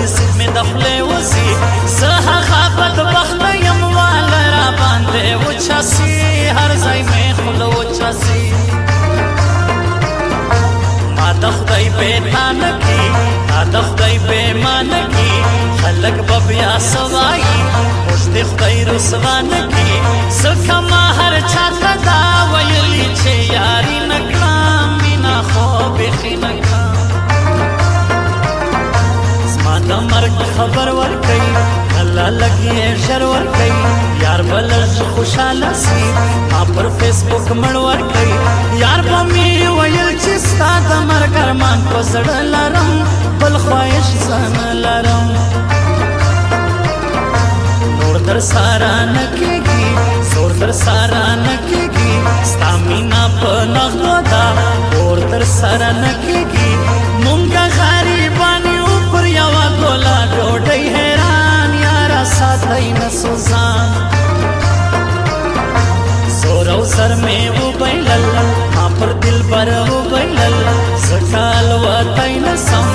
نصیب می دخله وزی زهغه بدبخت یم والا را باندې وچاسی هر ځای می خله وچاسی ما د خدای بیتان کی ما د خدای بیمان کی خلق ببیا سوایی موږ د خدای رسوان کی زکه ما هر چاته دا ویلی چې یاری نکړم مینا خو بیخي نکړم زما د مرګ خبر ورکوي الله لګي شر ورکوي یار بلج خوشاله سي ما پر فیسبوک مړ ورکوي یار په می ویل چې ستا د مرګ ارمان په زړه لرم بل خواهش ځان لرم نور در سارا نه کېږي زور در سارا نه کېږي ستا مینا په نغمو ده اور در سارا نه کېږي مونږه غریبان یو پر یوه ګوله ډوډۍ حیران یاره ساتئ نه سوزان زور او سر مې وبایلل ما پر دلبر وبایلل زکه الوتی نه سم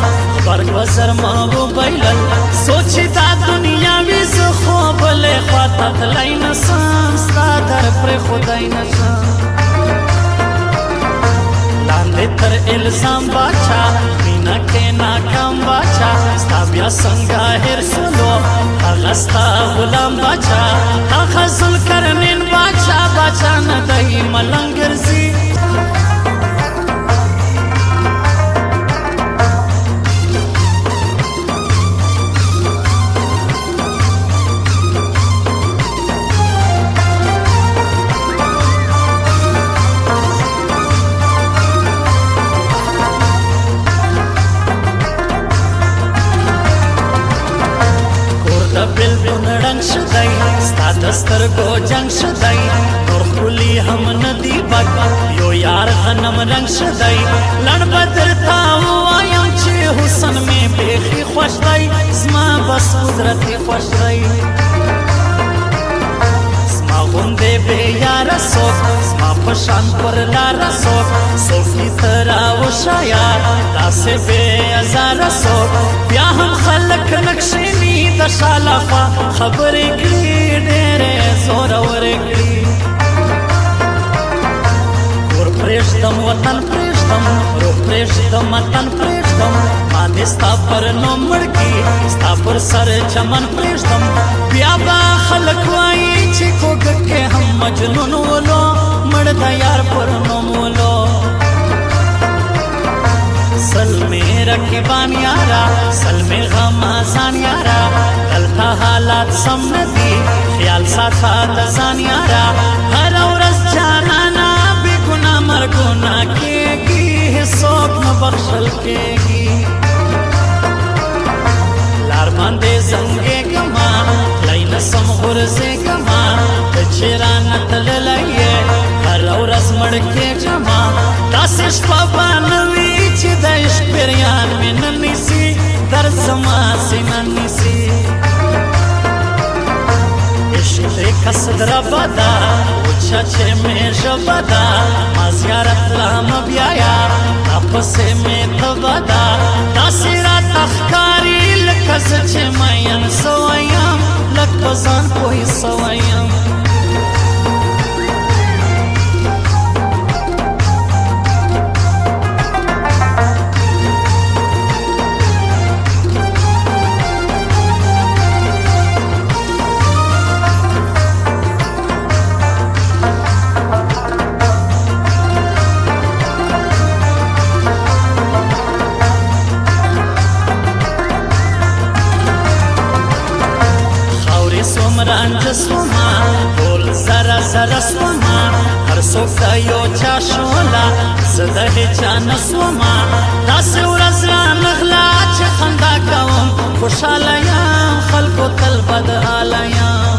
غبرګ وزر ما وبایلل سوچې دا دنیا وي زه خو بلې خواته تللی نه سم ستا در پرېښودی نه شم لاندې تر الزام باچا مینا کې ناکام باچا ستا بیا څنګه هېر شولو هغه ستا غلام باچا هغه ذوالقرنین باچا باچا نه دی ملنګ ګرځي شدای ستا د سترګو جنګ شدای نور خولي هم ندی بد یو یار غنم رنګ شدای لړ بدر تا وایم چې حسن می بیخي خوش دی زما بس قدرت خوش دی زما غوندې بې یاره څوک زما په شان پر لاره څوک څوک دي ته راوښایه داسې بې ازاره څوک بیا هم خلک نه کښېني د شا لخوا خبرې کړي ډېرې زورورې کړي کور پرېږدم وطن پرېږدم روح پرېږدم وطن پرېږدم ما دې ستا پر نوم مړ کي ستا پر سر چمن پرېږدم بیا به خلک وایي چې کوږک کې هم مجنون ولو مړ د یار پر نوم ولو سلمی رکیبان یارا سلمی غمازان یارا دلتا حالات سم ندی خیال ساتا دزان یارا هر ورځ جانانا بی گناه مرگونا کېږي هیڅوک نه بخښل کېږي لار باندې زنګېږمه تللی نسم غورځېږمه ته چې رانه تللی یې هره ورځ مړ کېږمه داسې شپه به نه وي چې د عشق پریان مې نه نیسي در زما سینه نیسي عشق دې کسد ربه ده وچه چې مې ژبه ده ما زیارت لا مه بیایه راپسې مې تبه ده داسې راته ښکاري لکه زه چې مین سوی یم لږ په ځان پوه سوی یم رانجه سوما ټول زره زره سوما هر څوک د یو چا شوله زه د هیچا نه سوما داسې ورځ رانغله چې خندا کوم خوشحاله یم خلکو تل بدحاله یم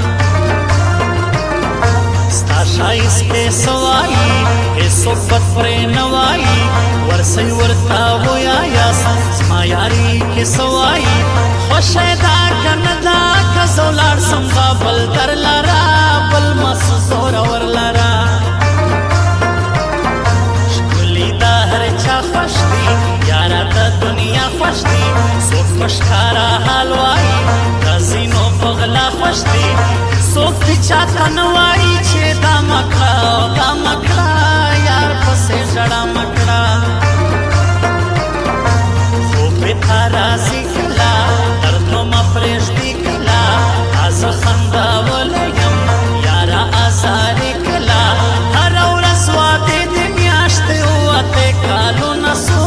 ستا ښایست کې څه وایي هېڅوک بد پرې نه وایي ورسئ ورته ووایاست زما یاري کې څه وایي خوښه ده که نه ده که زه ولاړ سم به بل در لره بل مس زورور لره ښکلي ده هر چا خوښ دي یاره د دنیا خوښ دي څوک په ښکاره حال ځان وایي چې دا مکړه او دا مکړه یار پسې ژړه مکړه خوب مې تا راځي کله درد مه پرېږدي کله تازه خندولی یم یاره ازار یې کله هره ورځ واده د میاشتې اوته کالونه سو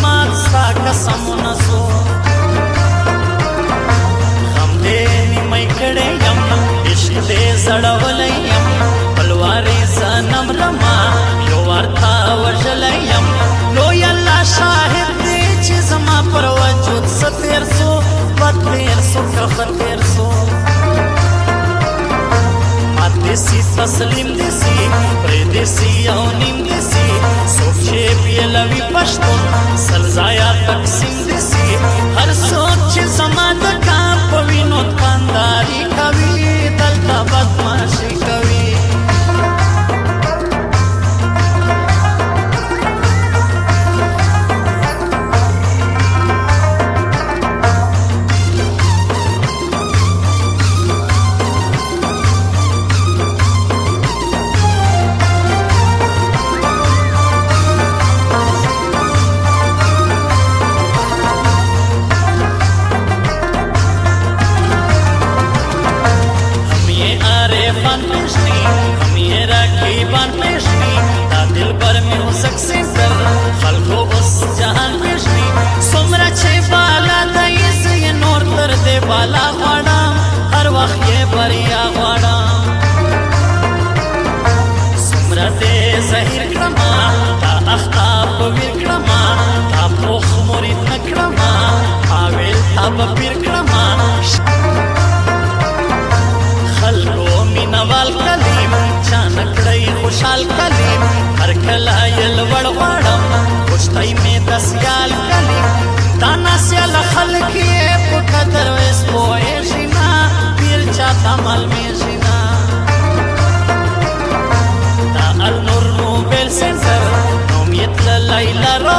مات ستا قسمونه سو غم دې نیمه کړی یم عشق دې زړولی یم بلوارې زه نه مرمه یو وار تا وژلی یم لوی الله شاهد دی چې زما پر وجود څه تېر سو بد تېر سو کرخه تېر سو مات دې سي تسلیم دې سي پرېږدې سي او نیم دې سي څوک چې بېلوي پښتون سل ځایه تقسیم دې سي هر څوک چې زما د کار په وینو دکانداري کوي دلته بدماشي کوي بالا غواړم هر وخت یې بریا غواړم څومره دې زهیر کړمه دا اختاب ویر کړمه دا پوخ مرید نه کړمه حاویل تا به پیر کړمه خلکو مینوال کلیم چا نه کړی خوشحال کلیم هر کله یې لوړ غواړم خوشتۍ مې دسیال کلیم دا ناسیاله خلک یې په قدر ویس پوهېږي نه پیر چاته معلومېږي نه دا النور موبایل سنټر نوم یې تللی لرو